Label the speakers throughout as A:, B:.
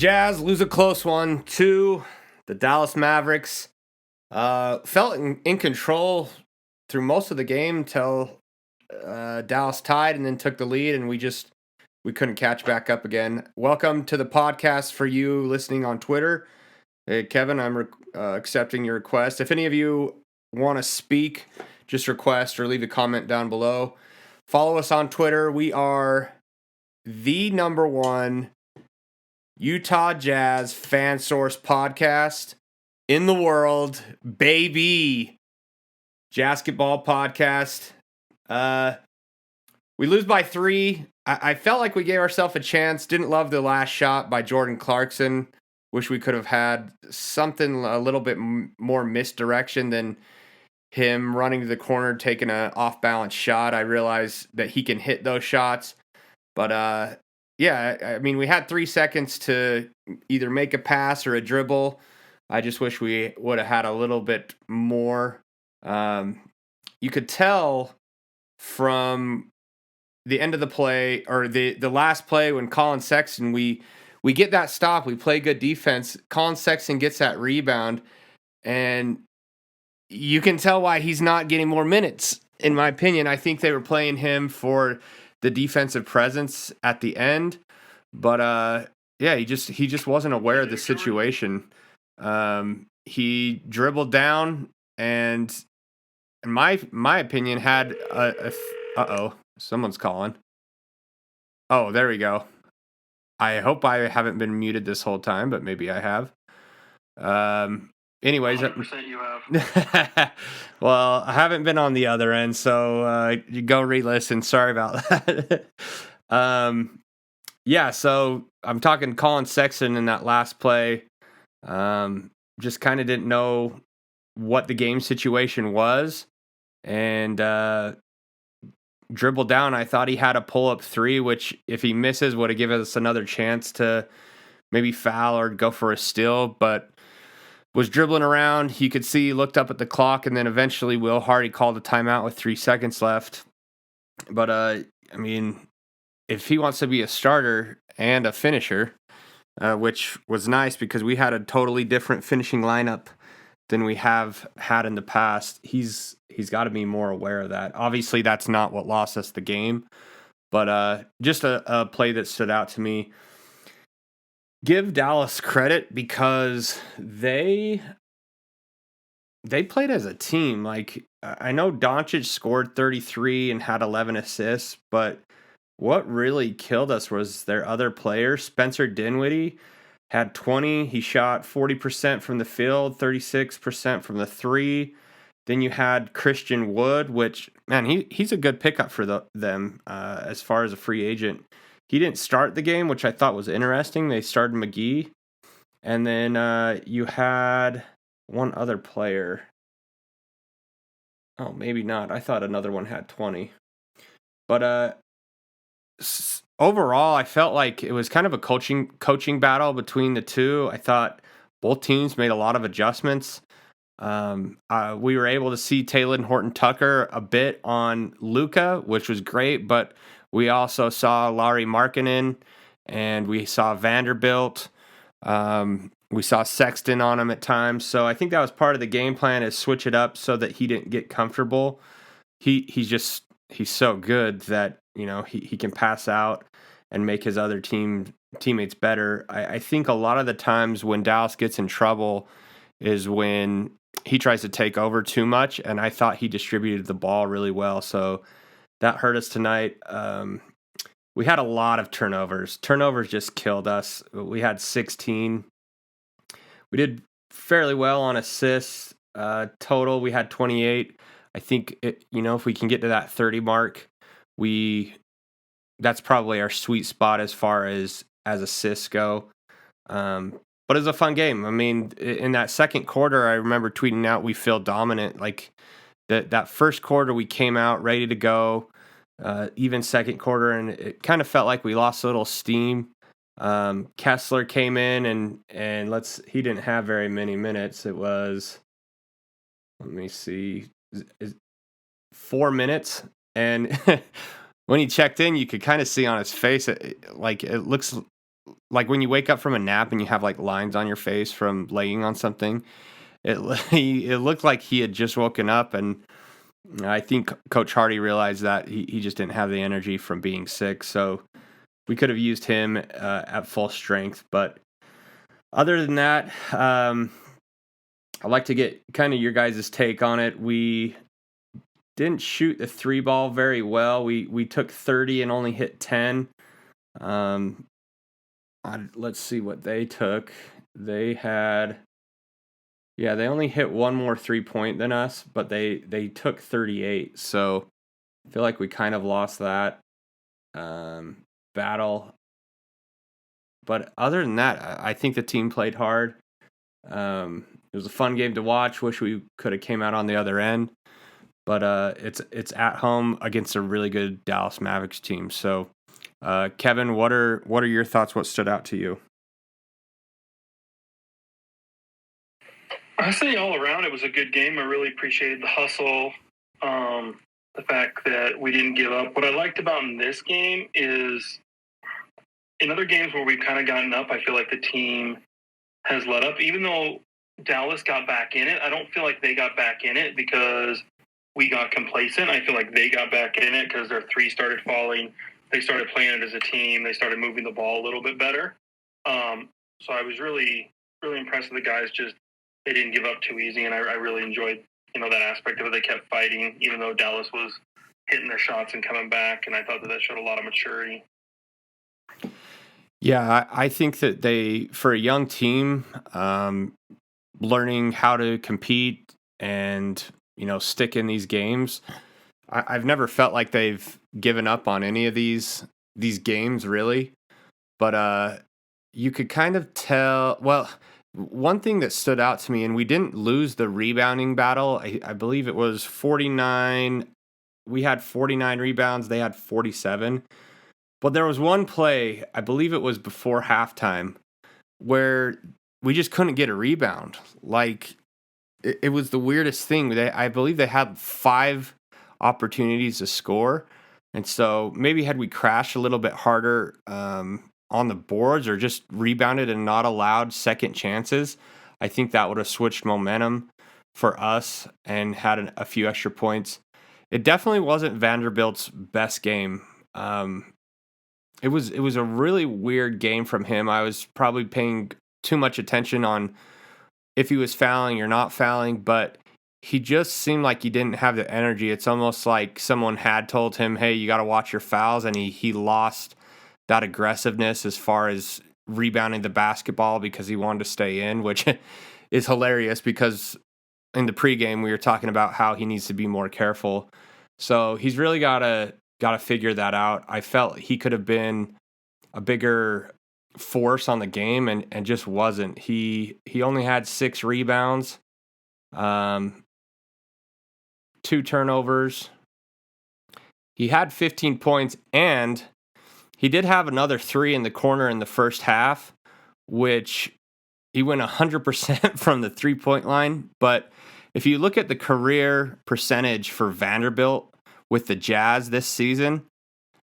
A: Jazz lose a close one to the Dallas Mavericks. Felt in control through most of the game until Dallas tied and then took the lead, and we couldn't catch back up again. Welcome to the podcast for you listening on Twitter. Hey, Kevin, I'm accepting your request. If any of you want to speak, just request or leave a comment down below. Follow us on Twitter. We are the number one Utah Jazz fan source podcast in the world, baby. Jazzketball Podcast. We lose by 3. I felt like we gave ourselves a chance. Didn't love the last shot by Jordan Clarkson. Wish we could have had something a little bit more misdirection than him running to the corner, taking an off-balance shot. I realize that he can hit those shots. But, yeah, I mean, we had 3 seconds to either make a pass or a dribble. I just wish we would have had a little bit more. You could tell from the end of the play, or the last play when Colin Sexton, we get that stop, we play good defense. Colin Sexton gets that rebound, and you can tell why he's not getting more minutes, in my opinion. I think they were playing him for the defensive presence at the end, but yeah, he just wasn't aware of the situation. He dribbled down and, in my opinion, had uh-oh, someone's calling. Oh, there we go. I hope I haven't been muted this whole time, but maybe I have. Anyways,
B: 100% you have.
A: Well, I haven't been on the other end, so you go re-listen. Sorry about that. Yeah, so I'm talking Colin Sexton in that last play. Just kind of didn't know what the game situation was, and dribbled down. I thought he had a pull-up 3, which if he misses would have given us another chance to maybe foul or go for a steal, but was dribbling around. You could see he looked up at the clock, and then eventually Will Hardy called a timeout with 3 seconds left. But, I mean, if he wants to be a starter and a finisher, which was nice because we had a totally different finishing lineup than we have had in the past, he's got to be more aware of that. Obviously, that's not what lost us the game, but just a play that stood out to me. Give Dallas credit because they played as a team. Like, I know Doncic scored 33 and had 11 assists, but what really killed us was their other players. Spencer Dinwiddie had 20. He shot 40% from the field, 36% from the 3. Then you had Christian Wood, which, man, he's a good pickup for them as far as a free agent. He didn't start the game, which I thought was interesting. They started McGee. And then you had one other player. Oh, maybe not. I thought another one had 20. But overall, I felt like it was kind of a coaching battle between the two. I thought both teams made a lot of adjustments. We were able to see Talen Horten-Tucker a bit on Luka, which was great, but we also saw Lauri Markkanen, and we saw Vanderbilt. We saw Sexton on him at times. So I think that was part of the game plan, is switch it up so that he didn't get comfortable. He's so good that, you know, he can pass out and make his other teammates better. I think a lot of the times when Dallas gets in trouble is when he tries to take over too much, and I thought he distributed the ball really well. So that hurt us tonight. We had a lot of turnovers. Turnovers just killed us. We had 16. We did fairly well on assists. Total, we had 28. I think, if we can get to that 30 mark, that's probably our sweet spot as far as assists go. But it was a fun game. I mean, in that second quarter, I remember tweeting out, we feel dominant. Like, that first quarter, we came out ready to go. Even second quarter, and it kind of felt like we lost a little steam. Kessler came in and he didn't have very many minutes. It was, let me see, 4 minutes. And when he checked in, you could kind of see on his face, it looks like when you wake up from a nap and you have like lines on your face from laying on something. It looked like he had just woken up, and I think Coach Hardy realized that he just didn't have the energy from being sick. So we could have used him at full strength. But other than that, I'd like to get kind of your guys' take on it. We didn't shoot the 3 ball very well. We took 30 and only hit 10. Let's see what they took. They had, they only hit one more 3-point than us, but they took 38. So I feel like we kind of lost that battle. But other than that, I think the team played hard. It was a fun game to watch. Wish we could have came out on the other end. But it's at home against a really good Dallas Mavericks team. So, Kevin, what are your thoughts? What stood out to you?
B: I say all around it was a good game. I really appreciated the hustle, the fact that we didn't give up. What I liked about in this game is in other games where we've kind of gotten up, I feel like the team has let up. Even though Dallas got back in it, I don't feel like they got back in it because we got complacent. I feel like they got back in it because their three started falling. They started playing it as a team. They started moving the ball a little bit better. So I was really, really impressed with the guys. Just they didn't give up too easy, and I really enjoyed that aspect of it. They kept fighting, even though Dallas was hitting their shots and coming back, and I thought that showed a lot of maturity.
A: Yeah, I think that they, for a young team, learning how to compete and stick in these games. I've never felt like they've given up on any of these games, really. But you could kind of tell. Well, one thing that stood out to me, and we didn't lose the rebounding battle. I believe it was 49. We had 49 rebounds. They had 47. But there was one play, I believe it was before halftime, where we just couldn't get a rebound. Like, it was the weirdest thing. I believe they had 5 opportunities to score. And so maybe had we crashed a little bit harder on the boards or just rebounded and not allowed second chances, I think that would have switched momentum for us and had a few extra points. It definitely wasn't Vanderbilt's best game. It was a really weird game from him. I was probably paying too much attention on if he was fouling or not fouling, but he just seemed like he didn't have the energy. It's almost like someone had told him, hey, you got to watch your fouls, and he lost that aggressiveness as far as rebounding the basketball because he wanted to stay in, which is hilarious because in the pregame we were talking about how he needs to be more careful. So he's really got to figure that out. I felt he could have been a bigger force on the game and just wasn't. He only had 6 rebounds, 2 turnovers. He had 15 points, and he did have another 3 in the corner in the first half, which he went 100% from the 3-point line. But if you look at the career percentage for Vanderbilt with the Jazz this season,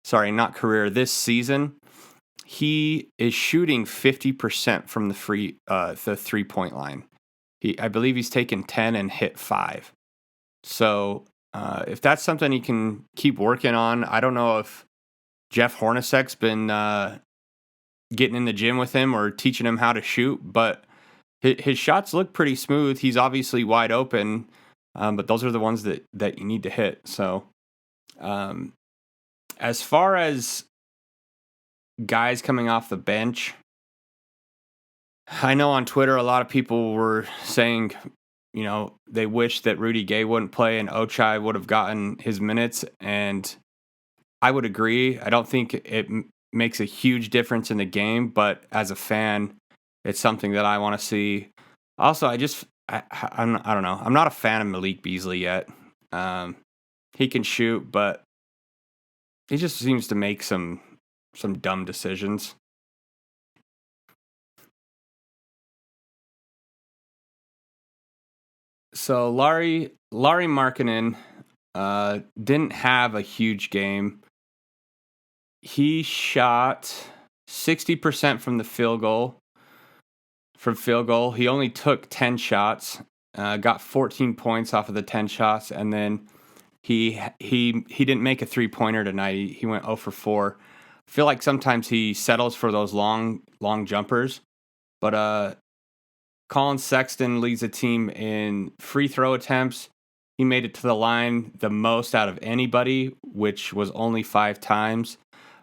A: this season, he is shooting 50% from the 3-point line. I believe he's taken 10 and hit 5. So if that's something he can keep working on, I don't know if Jeff Hornacek's been getting in the gym with him or teaching him how to shoot, but his shots look pretty smooth. He's obviously wide open, but those are the ones that you need to hit. So as far as guys coming off the bench, I know on Twitter a lot of people were saying, they wish that Rudy Gay wouldn't play and Ochai would have gotten his minutes, and I would agree. I don't think it makes a huge difference in the game, but as a fan, it's something that I want to see. Also, I don't know. I'm not a fan of Malik Beasley yet. He can shoot, but he just seems to make some dumb decisions. So Lauri Markkanen didn't have a huge game. He shot 60% from the field goal. He only took 10 shots, got 14 points off of the 10 shots, and then he didn't make a three-pointer tonight. He went 0 for 4. I feel like sometimes he settles for those long jumpers, but Colin Sexton leads the team in free throw attempts. He made it to the line the most out of anybody, which was only 5 times.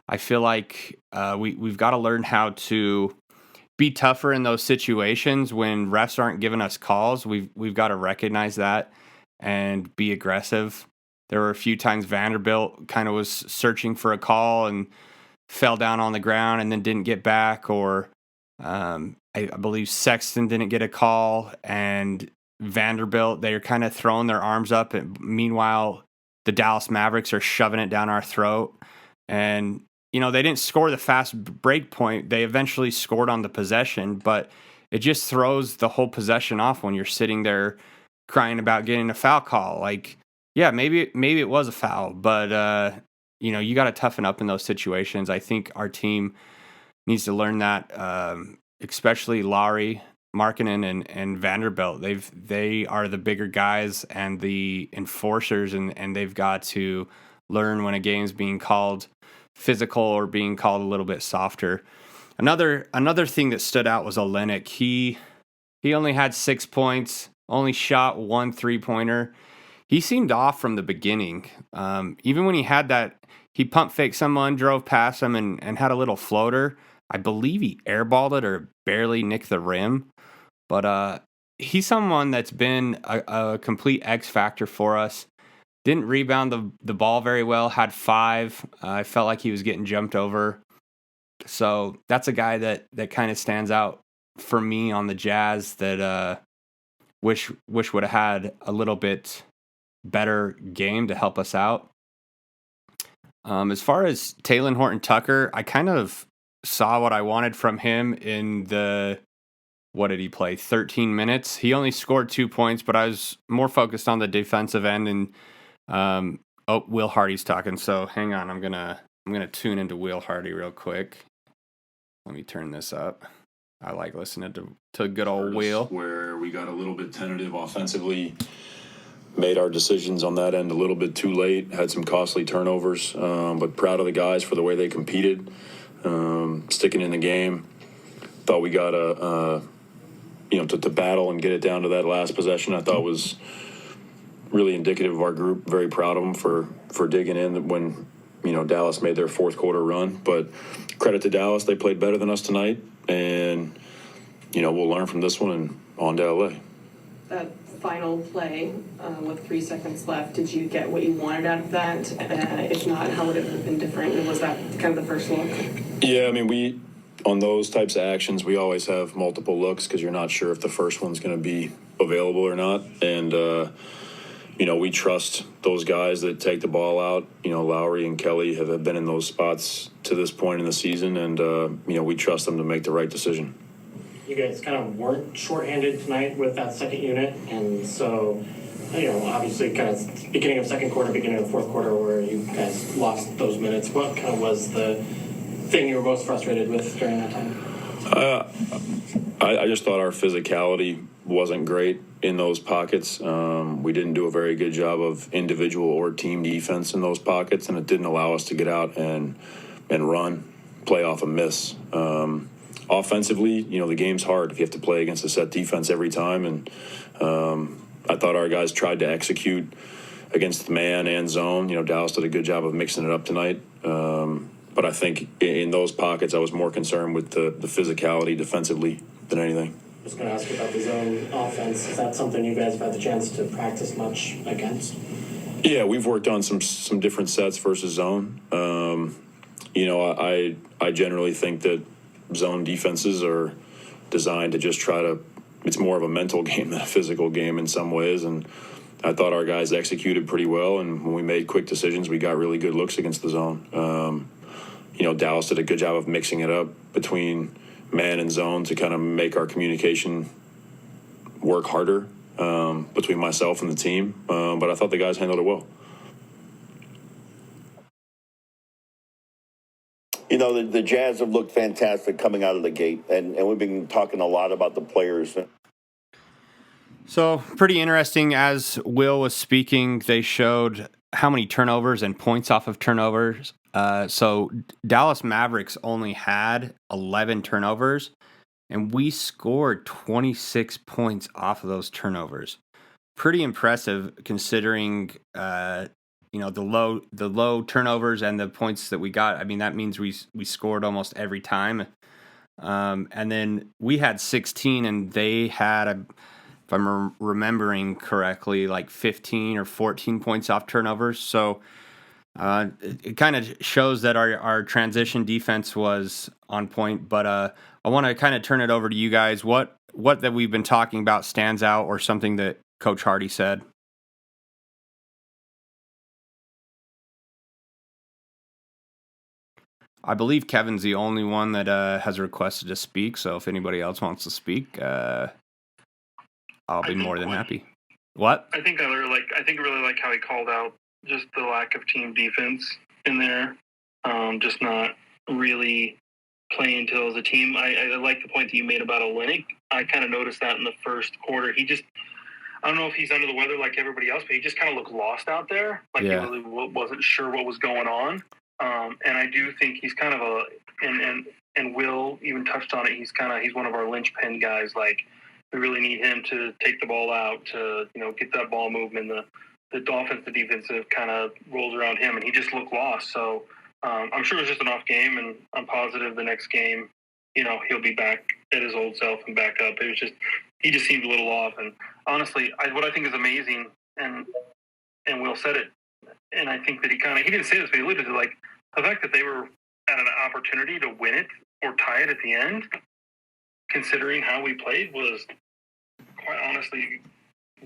A: I feel like we've got to learn how to be tougher in those situations when refs aren't giving us calls. We've got to recognize that and be aggressive. There were a few times Vanderbilt kind of was searching for a call and fell down on the ground and then didn't get back, or I believe Sexton didn't get a call, and Vanderbilt, they're kind of throwing their arms up, and meanwhile the Dallas Mavericks are shoving it down our throat. And they didn't score the fast break point. They eventually scored on the possession, but it just throws the whole possession off when you're sitting there crying about getting a foul call. Like, yeah, maybe it was a foul, but you got to toughen up in those situations. I think our team needs to learn that, especially Lauri Markkanen and Vanderbilt. They are the bigger guys and the enforcers, and they've got to learn when a game's being called physical or being called a little bit softer. Another thing that stood out was Olynyk. He only had 6 points, only shot 1 3-pointer. He seemed off from the beginning. Even when he had that, he pump faked someone, drove past him, and had a little floater. I believe he airballed it or barely nicked the rim. But he's someone that's been a complete X factor for us. Didn't rebound the ball very well, had 5. I felt like he was getting jumped over. So that's a guy that kind of stands out for me on the Jazz that wish would have had a little bit better game to help us out. As far as Talen Horten-Tucker, I kind of saw what I wanted from him in what did he play, 13 minutes? He only scored 2 points, but I was more focused on the defensive end. And Will Hardy's talking, so hang on, I'm gonna tune into Will Hardy real quick. Let me turn this up. I like listening to good old Will.
C: Where we got a little bit tentative offensively, made our decisions on that end a little bit too late, had some costly turnovers, but proud of the guys for the way they competed, sticking in the game. Thought we got to battle and get it down to that last possession. I thought was really indicative of our group. Very proud of them for digging in when Dallas made their fourth quarter run. But credit to Dallas, they played better than us tonight, and we'll learn from this one and on to LA.
D: That final play with 3 seconds left, did you get what you wanted out of that? If not, how would it have been different? Was that kind of the first look?
C: Yeah, I mean, on those types of actions, we always have multiple looks because you're not sure if the first one's going to be available or not. And, we trust those guys that take the ball out. Lauri and Kelly have been in those spots to this point in the season, and, we trust them to make the right decision.
E: You guys kind of weren't shorthanded tonight with that second unit, and so, obviously kind of beginning of second quarter, beginning of fourth quarter where you guys lost those minutes. What kind of was the thing you were most frustrated with during that time?
C: I just thought our physicality wasn't great in those pockets. We didn't do a very good job of individual or team defense in those pockets, and it didn't allow us to get out and run, play off a miss. Offensively, the game's hard if you have to play against a set defense every time, and I thought our guys tried to execute against man and zone. Dallas did a good job of mixing it up tonight. But I think in those pockets, I was more concerned with the physicality defensively than anything.
E: I was going to ask you about the zone offense. Is that something you guys have had the chance to practice much against?
C: Yeah, we've worked on some different sets versus zone. I generally think that zone defenses are designed to just try to – it's more of a mental game than a physical game in some ways. And I thought our guys executed pretty well, and when we made quick decisions, we got really good looks against the zone. Dallas did a good job of mixing it up between man and zone to kind of make our communication work harder between myself and the team. But I thought the guys handled it well.
F: The Jazz have looked fantastic coming out of the gate, and we've been talking a lot about the players.
A: So pretty interesting. As Will was speaking, they showed how many turnovers and points off of turnovers. So Dallas Mavericks only had 11 turnovers, and we scored 26 points off of those turnovers. Pretty impressive considering, the low turnovers and the points that we got. I mean, that means we scored almost every time. And then we had 16, and they had if I'm remembering correctly, like 15 or 14 points off turnovers. So it kind of shows that our transition defense was on point. But I want to kind of turn it over to you guys. What that we've been talking about stands out, or something that Coach Hardy said? I believe Kevin's the only one that has requested to speak. So if anybody else wants to speak, I'll be more than happy. What?
B: I think I really like how he called out just the lack of team defense in there. Just not really playing to as a team. I like the point that you made about Olynyk. I kind of noticed that in the first quarter. I don't know if he's under the weather like everybody else, but he just kind of looked lost out there. Like he really wasn't sure what was going on. And I do think he's kind of and Will even touched on it. He's one of our linchpin guys. Like, we really need him to take the ball out, to get that ball movement. The offense, the defensive kind of rolls around him, and he just looked lost. So I'm sure it was just an off game, and I'm positive the next game, he'll be back at his old self and back up. It was just, he just seemed a little off. And honestly, what I think is amazing, and Will said it, and I think that he didn't say this, but he alluded to, like, the fact that they were at an opportunity to win it or tie it at the end, considering how we played, was quite honestly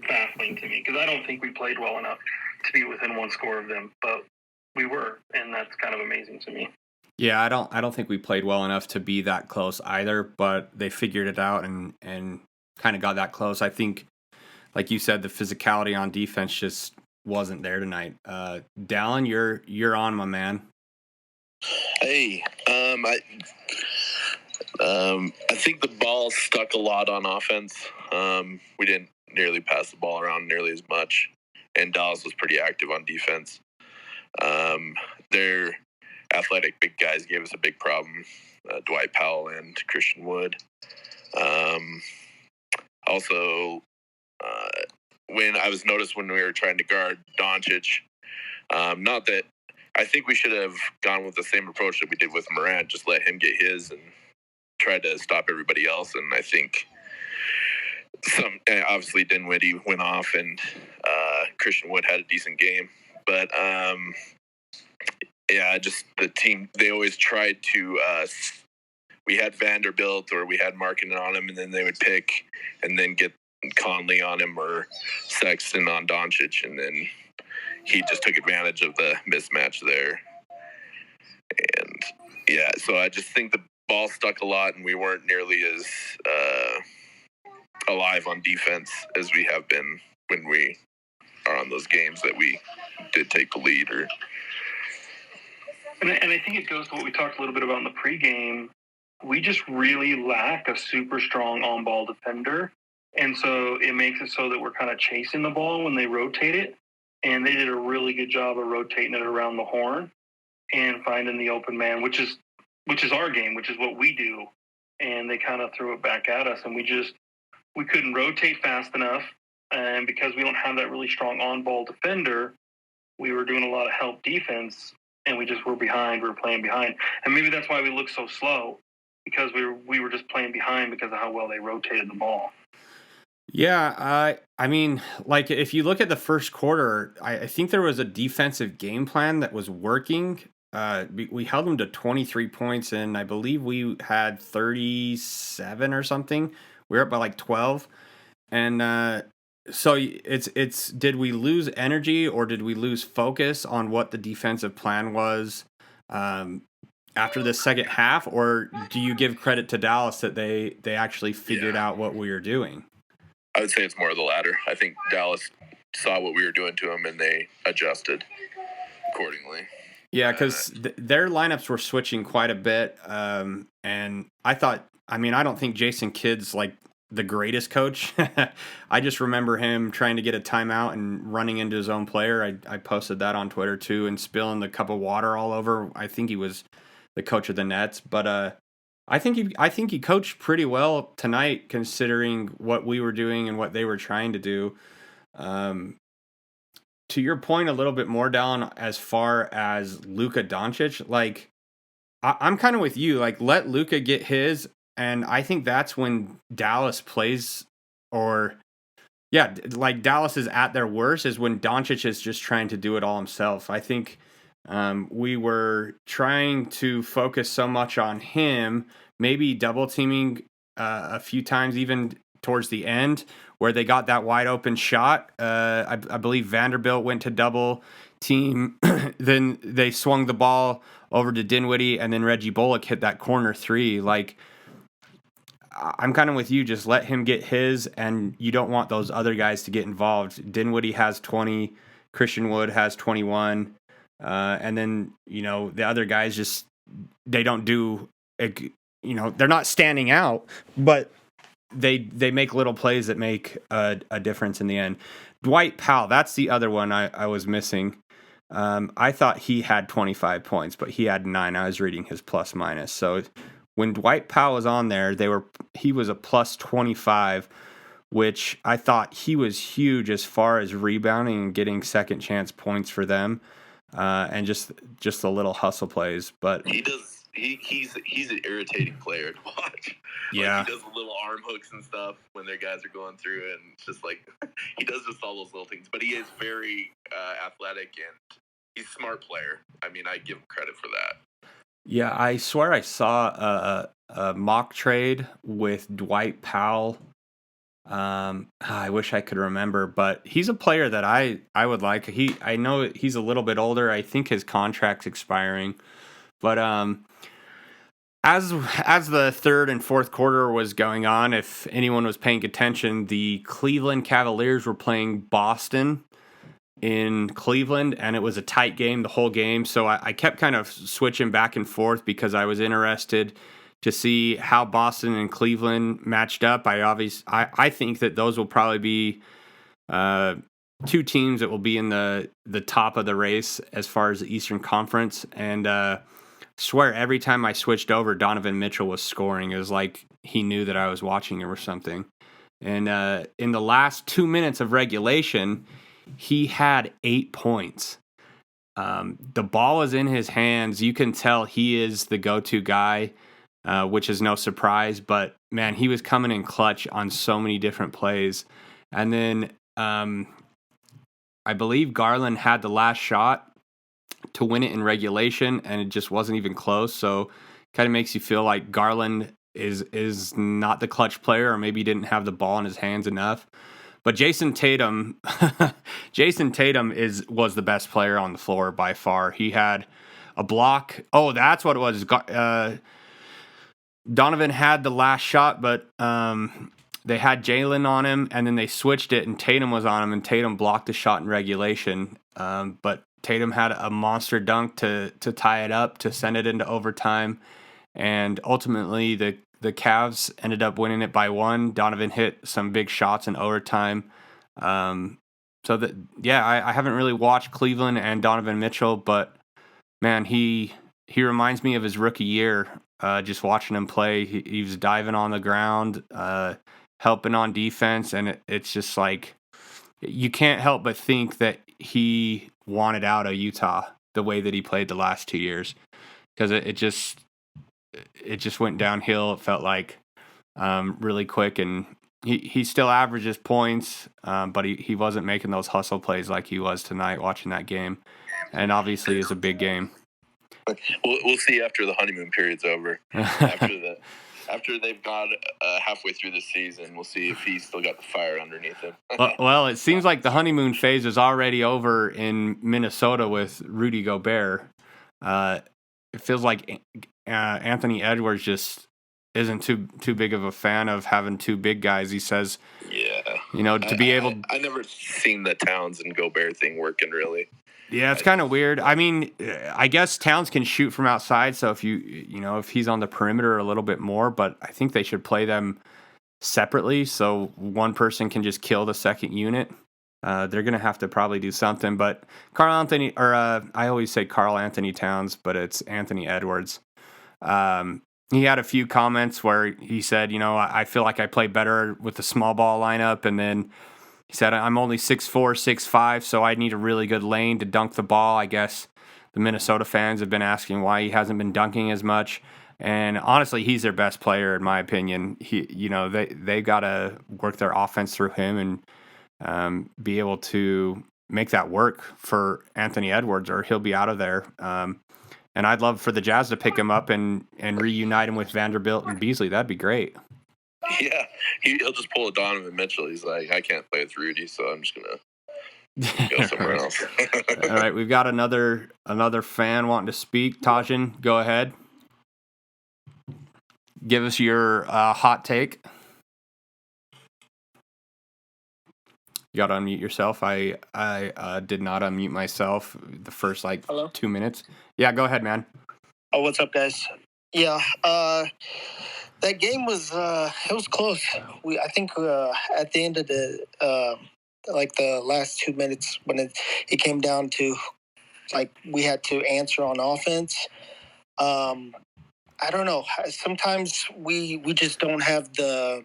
B: baffling to me, because I don't think we played well enough to be within one score of them, but we were, and that's kind of amazing to me.
A: Yeah, I don't think we played well enough to be that close either, but they figured it out and kind of got that close. I think, like you said, the physicality on defense just wasn't there tonight. Dallin, you're on, my man.
G: Hey, I think the ball stuck a lot on offense. We didn't nearly pass the ball around nearly as much, and Dallas was pretty active on defense. Their athletic big guys gave us a big problem, Dwight Powell and Christian Wood. Also, when I was noticed when we were trying to guard Doncic, not that I think we should have gone with the same approach that we did with Morant, just let him get his and try to stop everybody else. And I think obviously Dinwiddie went off, and Christian Wood had a decent game, but just the team, they always tried to we had Vanderbilt or we had Markkanen on him, and then they would pick and then get Conley on him or Sexton on Doncic, and then he just took advantage of the mismatch there. And so I just think the ball stuck a lot, and we weren't nearly as alive on defense as we have been when we are on those games that we did take the lead.
B: And I think it goes to what we talked a little bit about in the pregame. We just really lack a super strong on-ball defender. And so it makes it so that we're kind of chasing the ball when they rotate it. And they did a really good job of rotating it around the horn and finding the open man, which is our game, which is what we do. And they kind of threw it back at us, and we couldn't rotate fast enough. And because we don't have that really strong on-ball defender, we were doing a lot of help defense, and we just were behind. We were playing behind. And maybe that's why we looked so slow, because we were just playing behind because of how well they rotated the ball.
A: Yeah, I mean, like, if you look at the first quarter, I think there was a defensive game plan that was working. We held them to 23 points, and I believe we had 37 or something. We were up by like 12. And so it's did we lose energy, or did we lose focus on what the defensive plan was after the second half? Or do you give credit to Dallas that they actually figured out what we were doing?
G: I would say it's more of the latter. I think Dallas saw what we were doing to them, and they adjusted accordingly.
A: Yeah, because their lineups were switching quite a bit. And I don't think Jason Kidd's like the greatest coach. I just remember him trying to get a timeout and running into his own player. I posted that on Twitter too, and spilling the cup of water all over. I think he was the coach of the Nets, but I think he coached pretty well tonight, considering what we were doing and what they were trying to do. To your point, a little bit more down as far as Luka Doncic, like I'm kind of with you. Like, let Luka get his, and I think that's when Dallas plays, like Dallas is at their worst is when Doncic is just trying to do it all himself. I think we were trying to focus so much on him, maybe double teaming a few times, even towards the end, where they got that wide open shot. I believe Vanderbilt went to double team. Then they swung the ball over to Dinwiddie, and then Reggie Bullock hit that corner three. Like, I'm kind of with you. Just let him get his, and you don't want those other guys to get involved. Dinwiddie has 20. Christian Wood has 21. And then, the other guys just, they don't do, they're not standing out, but they make little plays that make a difference in the end. Dwight Powell, that's the other one I was missing. I thought he had 25 points, but he had 9. I was reading his plus minus. So when Dwight Powell was on there, he was a plus 25, which I thought he was huge as far as rebounding and getting second chance points for them, and just the little hustle plays. But
G: he does. He's an irritating player to watch.
A: Yeah,
G: he does the little arm hooks and stuff when their guys are going through, and it's just like he does just all those little things. But he is very athletic, and he's a smart player. I mean, I give him credit for that.
A: Yeah, I swear I saw a mock trade with Dwight Powell. I wish I could remember, but he's a player that I would like. I know he's a little bit older. I think his contract's expiring, but as the third and fourth quarter was going on, if anyone was paying attention, the Cleveland Cavaliers were playing Boston in Cleveland, and it was a tight game the whole game. So I kept kind of switching back and forth because I was interested to see how Boston and Cleveland matched up. I think that those will probably be two teams that will be in the top of the race as far as the Eastern Conference. And swear every time I switched over, Donovan Mitchell was scoring. It was like he knew that I was watching him or something. And in the last 2 minutes of regulation, he had 8 points. The ball is in his hands. You can tell he is the go-to guy, which is no surprise. But, man, he was coming in clutch on so many different plays. And then I believe Garland had the last shot to win it in regulation, and it just wasn't even close. So kind of makes you feel like Garland is not the clutch player, or maybe didn't have the ball in his hands enough. But Jason Tatum was the best player on the floor by far. He had a block. Oh, that's what it was. Donovan had the last shot, but they had Jalen on him, and then they switched it, and Tatum was on him, and Tatum blocked the shot in regulation. But Tatum had a monster dunk to tie it up, to send it into overtime, and ultimately the Cavs ended up winning it by 1. Donovan hit some big shots in overtime. I haven't really watched Cleveland and Donovan Mitchell, but man, he reminds me of his rookie year. Just watching him play, he was diving on the ground, helping on defense, and it's just like you can't help but think that he wanted out of Utah the way that he played the last 2 years, because it just went downhill. It felt like really quick, and he still averages points, but he wasn't making those hustle plays like he was tonight watching that game, and obviously it's a big game.
G: We'll see after the honeymoon period's over. After they've got halfway through the season, we'll see if he's still got the fire underneath him.
A: Well, it seems like the honeymoon phase is already over in Minnesota with Rudy Gobert. It feels like Anthony Edwards just isn't too big of a fan of having two big guys. He says,
G: "Yeah,
A: to be able."
G: I never seen the Towns and Gobert thing working really.
A: Yeah, it's kind of weird. I mean, I guess Towns can shoot from outside, so if if he's on the perimeter a little bit more, but I think they should play them separately so one person can just kill the second unit. They're going to have to probably do something, but I always say Karl Anthony Towns, but it's Anthony Edwards. He had a few comments where he said, I feel like I play better with the small ball lineup, and then he said, I'm only 6'4", 6'5", so I need a really good lane to dunk the ball. I guess the Minnesota fans have been asking why he hasn't been dunking as much. And honestly, he's their best player, in my opinion. They got to work their offense through him and be able to make that work for Anthony Edwards, or he'll be out of there. And I'd love for the Jazz to pick him up and reunite him with Vanderbilt and Beasley. That'd be great.
G: Yeah, he'll just pull a Donovan Mitchell. He's like, I can't play with Rudy, so I'm just gonna go somewhere else.
A: All right, we've got another fan wanting to speak. Tajin, go ahead. Give us your hot take. You got to unmute yourself. I did not unmute myself the first
H: Hello?
A: 2 minutes. Yeah, go ahead, man.
H: Oh, what's up, guys? Yeah, that game was it was close. I think at the end of the last 2 minutes when it came down to we had to answer on offense. I don't know. Sometimes we just don't have the,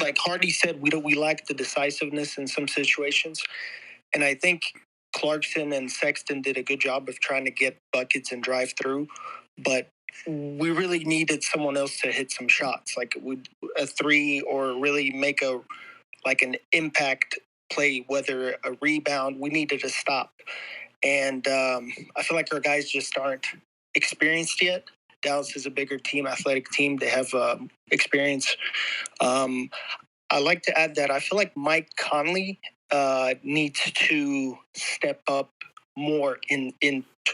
H: like Hardy said, we lack the decisiveness in some situations, and I think Clarkson and Sexton did a good job of trying to get buckets and drive through, but we really needed someone else to hit some shots, like a three, or really make an impact play, whether a rebound. We needed to stop, and I feel like our guys just aren't experienced yet. Dallas is a bigger team, athletic team. They have experience. I like to add that I feel like Mike Conley needs to step up more in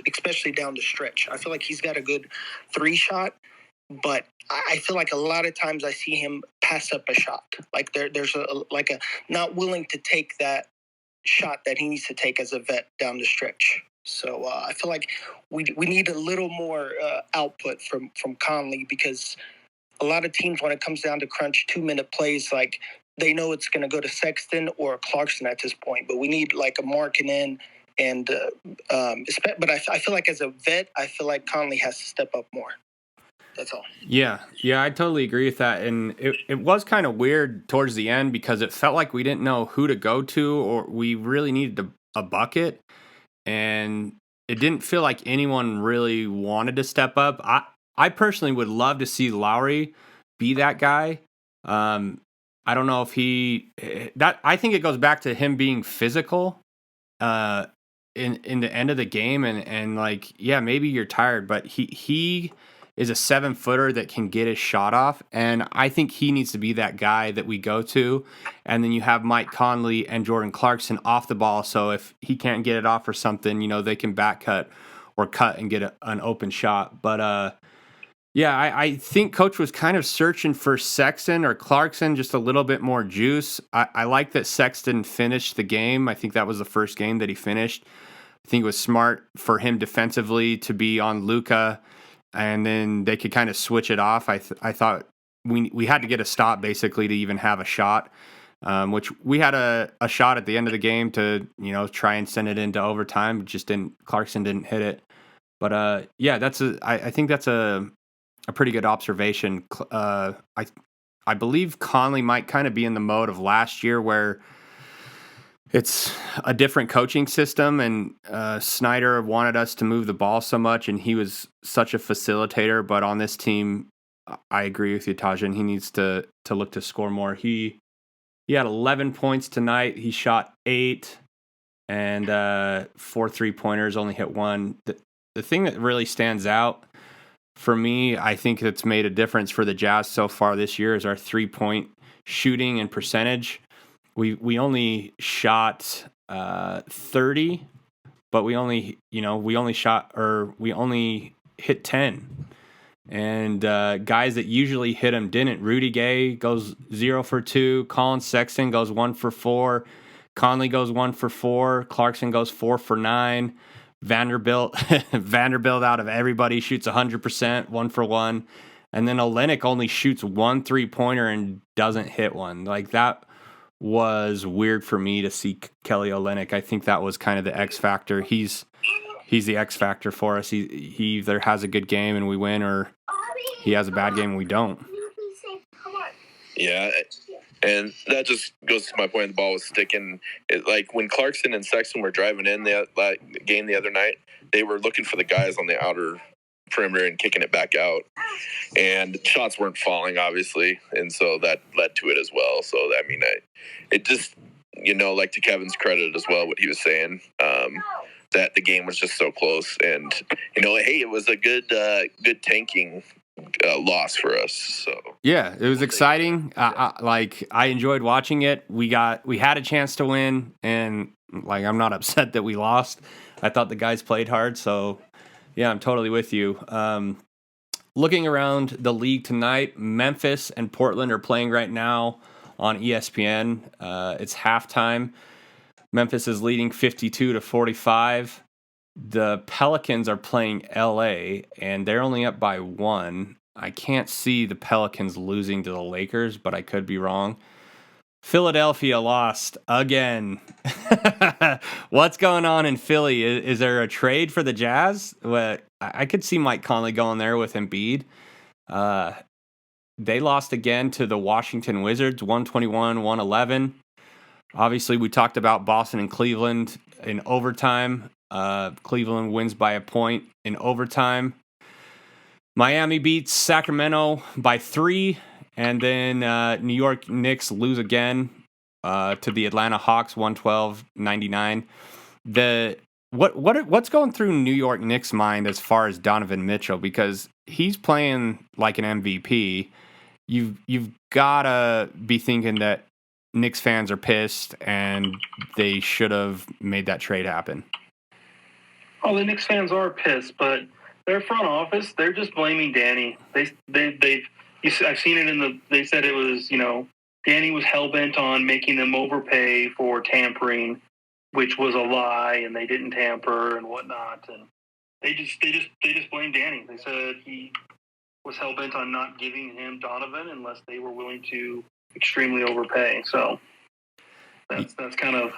H: especially down the stretch. I feel like he's got a good three shot, but I feel like a lot of times I see him pass up a shot. Like there's a not willing to take that shot that he needs to take as a vet down the stretch. So I feel like we need a little more output from Conley, because a lot of teams, when it comes down to crunch 2-minute plays, they know it's going to go to Sexton or Clarkson at this point. But we need a Markkanen, and but I feel like as a vet, I feel like Conley has to step up more. That's all.
A: Yeah, I totally agree with that. And it was kind of weird towards the end, because it felt like we didn't know who to go to, or we really needed a bucket. And it didn't feel like anyone really wanted to step up. I personally would love to see Lauri be that guy. I don't know if I think it goes back to him being physical in the end of the game, and maybe you're tired, but he is a 7-footer that can get his shot off, and I think he needs to be that guy that we go to. And then you have Mike Conley and Jordan Clarkson off the ball, so if he can't get it off or something, they can back cut or cut and get an open shot. But I think Coach was kind of searching for Sexton or Clarkson, just a little bit more juice. I like that Sexton finished the game. I think that was the first game that he finished. I think it was smart for him defensively to be on Luka, and then they could kind of switch it off. I thought we had to get a stop basically to even have a shot, which we had a shot at the end of the game to try and send it into overtime. Clarkson didn't hit it, but I think that's a pretty good observation. I believe Conley might kind of be in the mode of last year, where it's a different coaching system, and Snyder wanted us to move the ball so much, and he was such a facilitator. But on this team, I agree with you, Tajin. He needs to look to score more. He had 11 points tonight. He shot 8 and 4 3-pointers, only hit 1. The thing that really stands out for me, I think that's made a difference for the Jazz so far this year, is our 3-point shooting and percentage. We only shot 30, but we only hit 10. And guys that usually hit them didn't. Rudy Gay goes 0 for 2. Colin Sexton goes 1 for 4. Conley goes 1 for 4. Clarkson goes 4 for 9. Vanderbilt out of everybody shoots 100%, 1 for 1. And then Olynyk only shoots 1 3-pointer and doesn't hit one. Like, that was weird for me to see Kelly Olynyk. I think that was kind of the X factor. He's the X factor for us. He either has a good game and we win, or he has a bad game and we don't.
G: Yeah, and that just goes to my point. The ball was sticking. Like when Clarkson and Sexton were driving in that game the other night, they were looking for the guys on the outer perimeter and kicking it back out, and shots weren't falling, obviously, and so that led to it as well. So I mean, it just, like, to Kevin's credit as well, what he was saying, that the game was just so close, and hey, it was a good tanking loss for us. So
A: yeah, it was exciting. I enjoyed watching it. We had a chance to win, and like, I'm not upset that we lost. I thought the guys played hard, so yeah, I'm totally with you. Looking around the league tonight, Memphis and Portland are playing right now on ESPN. It's halftime. Memphis is leading 52-45. The Pelicans are playing LA, and they're only up by 1. I can't see the Pelicans losing to the Lakers, but I could be wrong. Philadelphia lost again. What's going on in Philly? Is there a trade for the Jazz? Well, I could see Mike Conley going there with Embiid. They lost again to the Washington Wizards, 121-111. Obviously, we talked about Boston and Cleveland in overtime. Cleveland wins by a point in overtime. Miami beats Sacramento by 3. And then New York Knicks lose again to the Atlanta Hawks, 112-99. What's going through New York Knicks' mind as far as Donovan Mitchell? Because he's playing like an MVP. You've gotta be thinking that Knicks fans are pissed and they should have made that trade happen.
B: Oh, the Knicks fans are pissed, but their front office, they're just blaming Danny. I've seen it they said it was, Danny was hell-bent on making them overpay for tampering, which was a lie, and they didn't tamper and whatnot. And they just blamed Danny. They said he was hell-bent on not giving him Donovan unless they were willing to extremely overpay. So that's kind of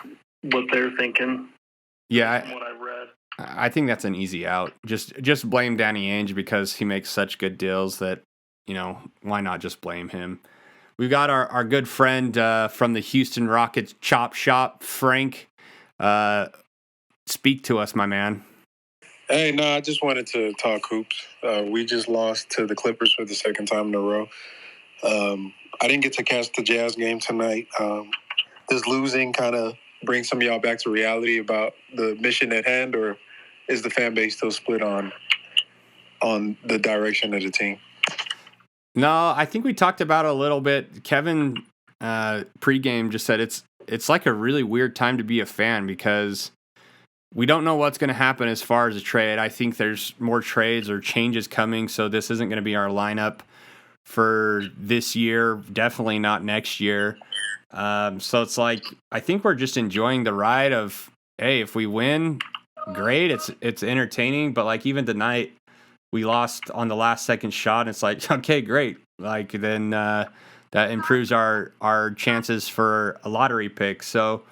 B: what they're thinking.
A: Yeah.
B: From what I've read.
A: I think that's an easy out. Just blame Danny Ainge because he makes such good deals that, why not just blame him? We've got our good friend from the Houston Rockets Chop Shop, Frank. Speak to us, my man.
I: Hey, no, I just wanted to talk hoops. We just lost to the Clippers for the second time in a row. I didn't get to catch the Jazz game tonight. Does losing kind of bring some of y'all back to reality about the mission at hand, or is the fan base still split on the direction of the team?
A: No, I think we talked about it a little bit. Kevin pregame just said it's like a really weird time to be a fan because we don't know what's going to happen as far as a trade. I think there's more trades or changes coming, so this isn't going to be our lineup for this year, definitely not next year. So it's like, I think we're just enjoying the ride of, hey, if we win, great, it's entertaining, but like even tonight, we lost on the last second shot, and it's like, okay, great. Like then that improves our chances for a lottery pick. So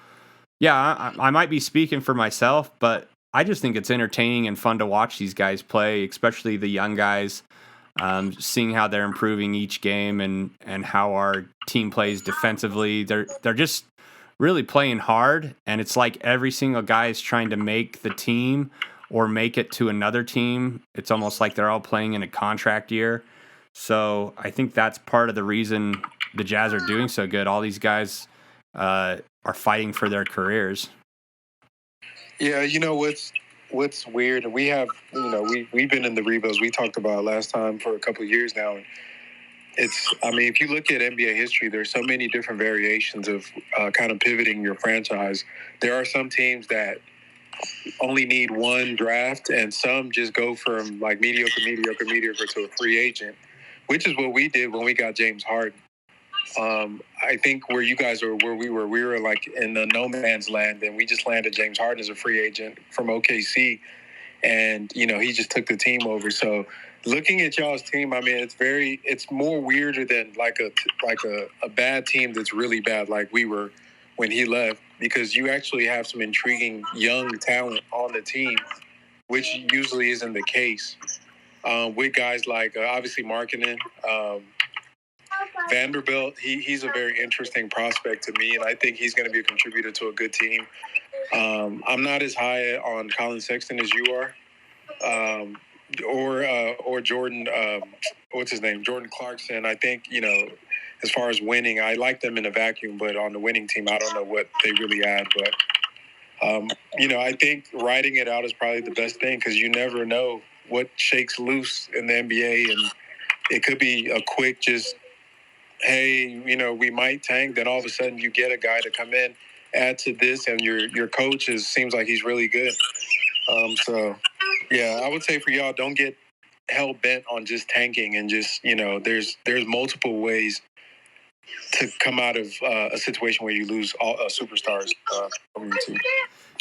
A: yeah, I might be speaking for myself, but I just think it's entertaining and fun to watch these guys play, especially the young guys, seeing how they're improving each game and how our team plays defensively. They're just really playing hard, and it's like every single guy is trying to make the team or make it to another team. It's almost like they're all playing in a contract year. So I think that's part of the reason the Jazz are doing so good. All these guys are fighting for their careers.
I: Yeah, what's weird, and we have, we've been in the rebuilds we talked about last time for a couple of years now. If you look at NBA history, there's so many different variations of kind of pivoting your franchise. There are some teams that only need one draft, and some just go from like mediocre to a free agent, which is what we did when we got James Harden. I think where you guys are, where we were like in the no man's land, and we just landed James Harden as a free agent from OKC, and he just took the team over. So looking at y'all's team, I mean, it's more weirder than like a bad team that's really bad, like we were when he left, because you actually have some intriguing young talent on the team, which usually isn't the case. With guys like obviously Markkanen, Vanderbilt, he's a very interesting prospect to me, and I think he's going to be a contributor to a good team. I'm not as high on Colin Sexton as you are, or Jordan. What's his name? Jordan Clarkson. I think as far as winning, I like them in a vacuum, but on the winning team, I don't know what they really add. But I think riding it out is probably the best thing, because you never know what shakes loose in the NBA, and it could be a quick just, hey, we might tank. Then all of a sudden you get a guy to come in, add to this, and your coach seems like he's really good. So, yeah, I would say for y'all, don't get hell bent on just tanking, and just there's multiple ways to come out of a situation where you lose all superstars from your team.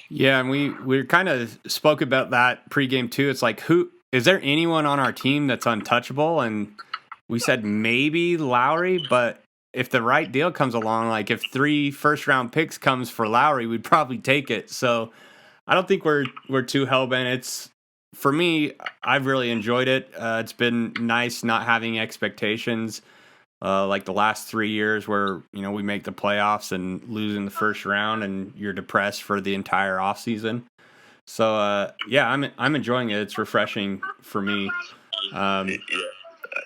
A: Yeah, and we kind of spoke about that pregame too. It's like, who is there anyone on our team that's untouchable? And we said maybe Lauri, but if the right deal comes along, like if 3 first-round picks comes for Lauri, we'd probably take it. So I don't think we're too hellbent. It's, for me, I've really enjoyed it. It's been nice not having expectations like the last 3 years where we make the playoffs and lose in the first round, and you're depressed for the entire offseason. So yeah, I'm enjoying it. It's refreshing for me.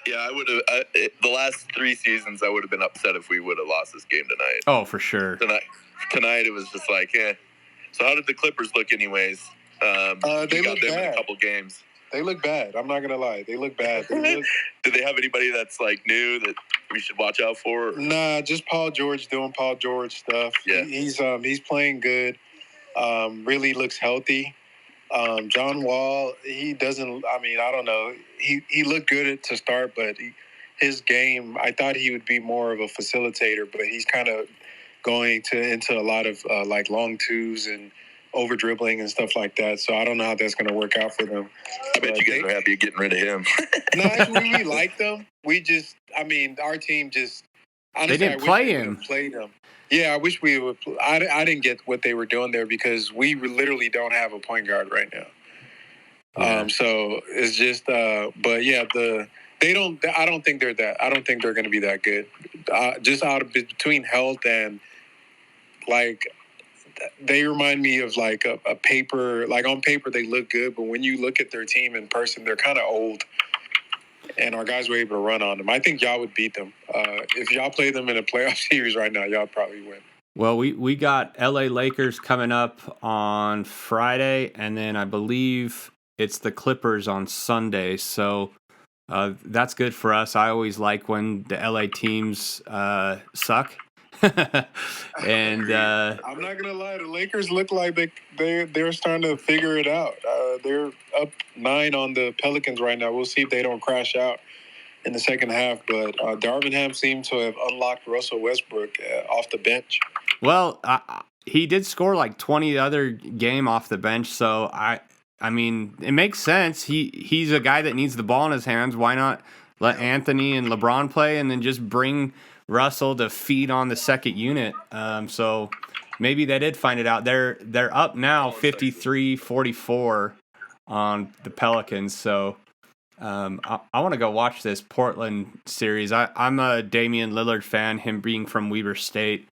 G: Yeah, I would have. The last 3 seasons, I would have been upset if we would have lost this game tonight.
A: Oh, for sure.
G: Tonight, it was just like, eh. So how did the Clippers look, anyways?
I: They
G: got
I: look
G: them
I: bad.
G: in a couple games.
I: They look bad. I'm not gonna lie. They look bad.
G: Do they have anybody that's like new that we should watch out for?
I: Nah, just Paul George doing Paul George stuff.
G: Yeah.
I: He's playing good. Really looks healthy. John Wall, he doesn't. I mean, I don't know. He looked good to start, but his game, I thought he would be more of a facilitator, but he's kind of going into a lot of like long twos and over dribbling and stuff like that. So I don't know how that's going to work out for them.
G: I bet you guys are happy getting rid of him.
I: No, actually, we like them. We just, I mean, our team just. Honestly,
A: they didn't play him.
I: Played him. Yeah, I wish we would. I didn't get what they were doing there, because we literally don't have a point guard right now.
A: Yeah.
I: So it's just, but yeah, they don't. I don't think they're that. I don't think they're going to be that good. Just out of between health and like, they remind me of like a paper. Like on paper, they look good, but when you look at their team in person, they're kind of old. And our guys were able to run on them. I think y'all would beat them. If y'all play them in a playoff series right now, y'all probably win.
A: Well, we got LA Lakers coming up on Friday, and then I believe it's the Clippers on Sunday. So that's good for us. I always like when the LA teams suck. And
I: I'm not gonna lie, the Lakers look like they're starting to figure it out. They're up 9 on the Pelicans right now. We'll see if they don't crash out in the second half. But Darvingham seemed to have unlocked Russell Westbrook off the bench.
A: Well, he did score like 20 the other game off the bench, so I mean, it makes sense. He's a guy that needs the ball in his hands. Why not let Anthony and LeBron play, and then just bring Russell to feed on the second unit? So maybe they did find it out. They're up now 53-44 on the Pelicans. So I want to go watch this Portland series. I'm a Damian Lillard fan, him being from Weber State.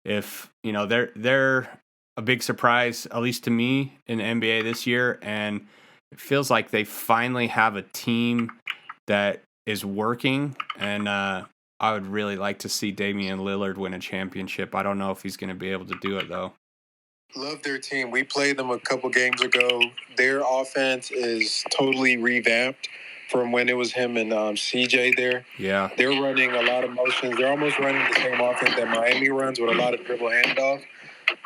A: If they're a big surprise, at least to me, in the NBA this year, and it feels like they finally have a team that is working, and I would really like to see Damian Lillard win a championship. I don't know if he's going to be able to do it, though.
I: Love their team. We played them a couple games ago. Their offense is totally revamped from when it was him and CJ there.
A: Yeah.
I: They're running a lot of motions. They're almost running the same offense that Miami runs, with a lot of dribble handoff,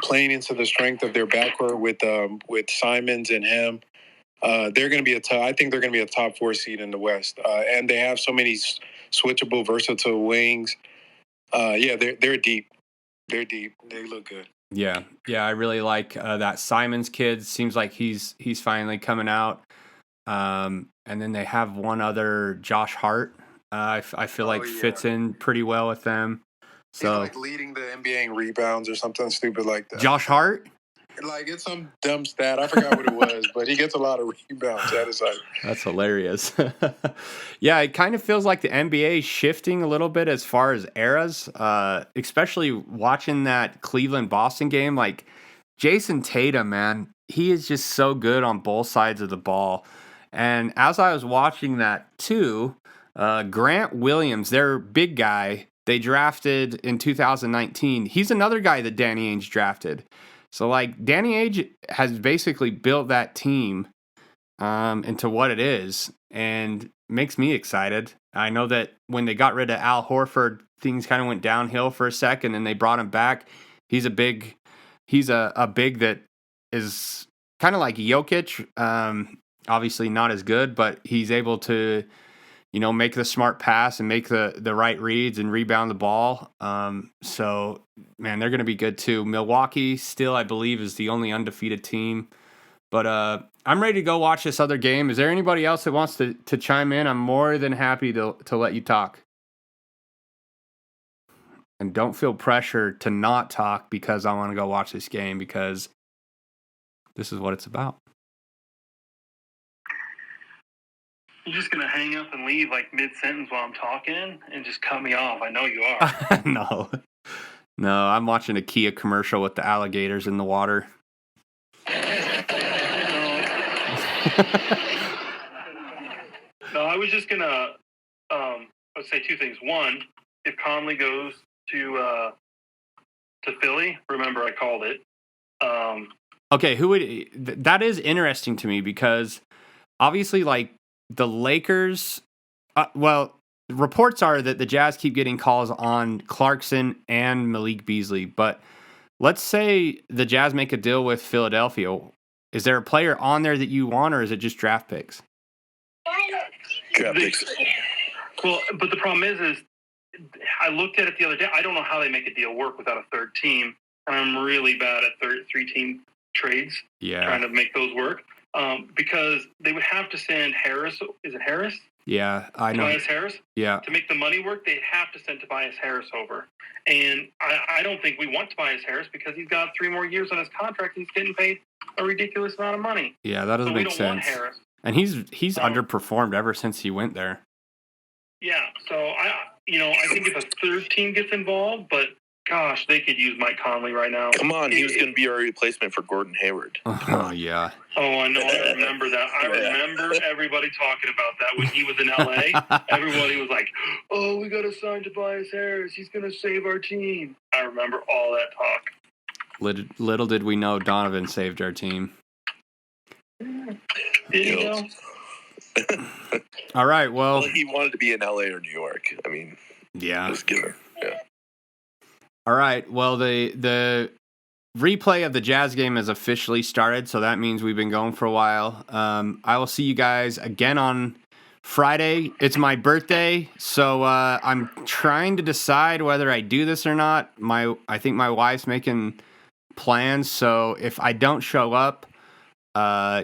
I: playing into the strength of their backcourt with Simons and him. They're going to be I think they're going to be a top 4 seed in the West. And they have so many switchable, versatile wings. Yeah, they're deep. They're deep. They look good.
A: Yeah, I really like that Simons kid. Seems like he's finally coming out. And then they have one other, Josh Hart. I feel like fits in pretty well with them. So
I: he's like leading the NBA in rebounds or something stupid like that.
A: Josh Hart?
I: Like, it's some dumb stat. I forgot what it was, but he gets a lot of rebounds.
A: That's hilarious. Yeah, it kind of feels like the NBA is shifting a little bit as far as eras, especially watching that Cleveland-Boston game. Like, Jason Tatum, man, he is just so good on both sides of the ball. And as I was watching that too, Grant Williams, their big guy, they drafted in 2019. He's another guy that Danny Ainge drafted. So, like, Danny Ainge has basically built that team into what it is, and makes me excited. I know that when they got rid of Al Horford, things kind of went downhill for a second, and they brought him back. He's a big that is kind of like Jokic. Obviously not as good, but he's able to, make the smart pass and make the right reads and rebound the ball. So, man, they're going to be good too. Milwaukee still, I believe, is the only undefeated team. But I'm ready to go watch this other game. Is there anybody else that wants to chime in? I'm more than happy to let you talk. And don't feel pressure to not talk because I want to go watch this game, because this is what it's about.
B: You're just going to hang up and leave like mid-sentence while I'm talking and just cut me off. I know you are.
A: No, I'm watching a Kia commercial with the alligators in the water.
B: No, I was just going to let's say two things. One, if Conley goes to Philly, remember I called it.
A: Okay, that is interesting to me, because obviously, like, the Lakers, reports are that the Jazz keep getting calls on Clarkson and Malik Beasley, but let's say the Jazz make a deal with Philadelphia. Is there a player on there that you want, or is it just draft picks?
G: Draft picks.
B: Well, but the problem is I looked at it the other day. I don't know how they make a deal work without a third team, and I'm really bad at three-team trades, trying to make those work. Because they would have to send Harris. Is it Harris?
A: Yeah, I know.
B: Tobias Harris?
A: Yeah.
B: To make the money work, they'd have to send Tobias Harris over. And I don't think we want Tobias Harris because he's got 3 more years on his contract and he's getting paid a ridiculous amount of money.
A: Yeah, that doesn't make sense. We don't want Harris. And he's underperformed ever since he went there.
B: Yeah, so I think if a third team gets involved, but gosh, they could use Mike Conley right now.
G: Come on, he was going to be our replacement for Gordon Hayward.
A: Oh, yeah.
B: Oh, I know. I remember that. I remember everybody talking about that when he was in L.A. Everybody was like, oh, we got to sign Tobias Harris. He's going to save our team. I remember all that talk.
A: Little did we know Donovan saved our team.
B: Did you know?
A: All right, well,
G: he wanted to be in L.A. or New York. I mean,
A: yeah.
G: Just give her. Yeah.
A: All right, well, the replay of the Jazz game has officially started, so that means we've been going for a while. I will see you guys again on Friday. It's my birthday, so I'm trying to decide whether I do this or not. I think my wife's making plans, so if I don't show up,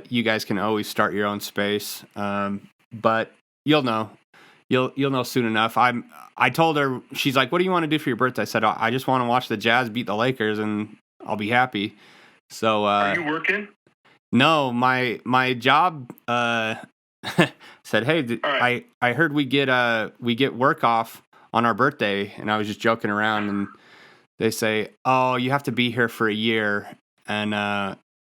A: you guys can always start your own space. But you'll know. You'll know soon enough. I told her, she's like, what do you want to do for your birthday? I said, I just want to watch the Jazz beat the Lakers and I'll be happy. So
B: are you working?
A: No, my job said, hey, right. I heard we get work off on our birthday, and I was just joking around, and they say, oh, you have to be here for a year. And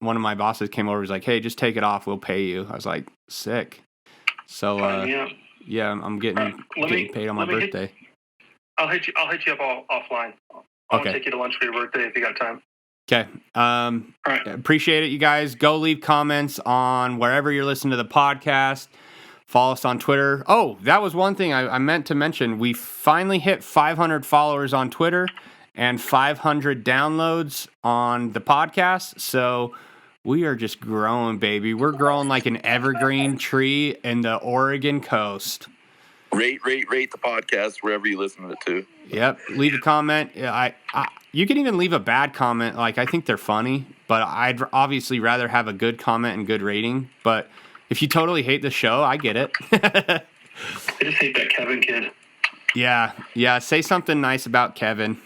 A: one of my bosses came over, was like, hey, just take it off, we'll pay you. I was like, sick. So yeah, I'm getting paid on my birthday.
B: I'll hit you up offline. I'll take you to lunch for your birthday if you got time.
A: Okay. All right. Appreciate it, you guys. Go leave comments on wherever you're listening to the podcast. Follow us on Twitter. Oh, that was one thing I meant to mention. We finally hit 500 followers on Twitter and 500 downloads on the podcast. So we are just growing, baby. We're growing like an evergreen tree in the Oregon coast.
G: Rate the podcast wherever you listen to it to.
A: Yep. Leave a comment. I you can even leave a bad comment. Like, I think they're funny, but I'd obviously rather have a good comment and good rating. But if you totally hate the show, I get it.
B: I just hate that Kevin kid.
A: Yeah. Say something nice about Kevin.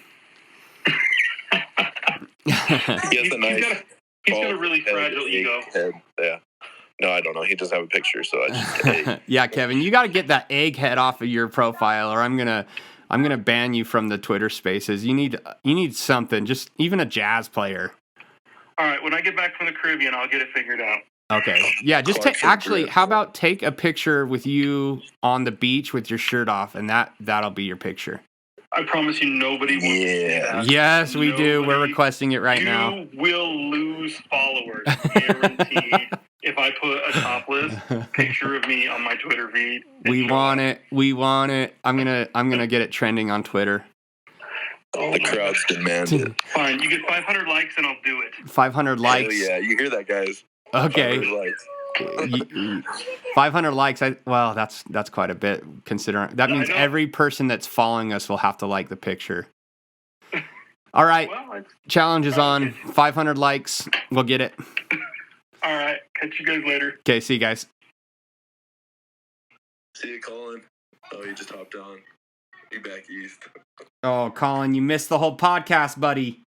B: He's got a really fragile ego.
G: Head. Yeah. No, I don't know. He does have a picture, so I just
A: Yeah, Kevin, you got to get that egghead off of your profile, or I'm gonna ban you from the Twitter Spaces. You need something, just even a jazz player.
B: All right, when I get back from the Caribbean, I'll get it figured out.
A: Okay, yeah, just how about take a picture with you on the beach with your shirt off, and that'll be your picture.
B: I promise you, nobody wants to see that.
A: Yes, we do. We're requesting it right now.
B: You will lose followers, guaranteed. If I put a topless picture of me on my Twitter feed.
A: We want it. I'm gonna get it trending on Twitter.
G: The crowd's demanded.
B: Fine, you get 500 likes and I'll do it.
A: 500 likes.
G: Hell yeah, you hear that, guys?
A: Okay.
G: 500 likes.
A: 500 likes. That's quite a bit considering. That means every person that's following us will have to like the picture. All right. Well, challenge is on. 500 likes. We'll get it.
B: All right. Catch you guys later.
A: Okay. See you guys.
G: See you, Colin. Oh, you just hopped on. Be back east.
A: Oh, Colin, you missed the whole podcast, buddy.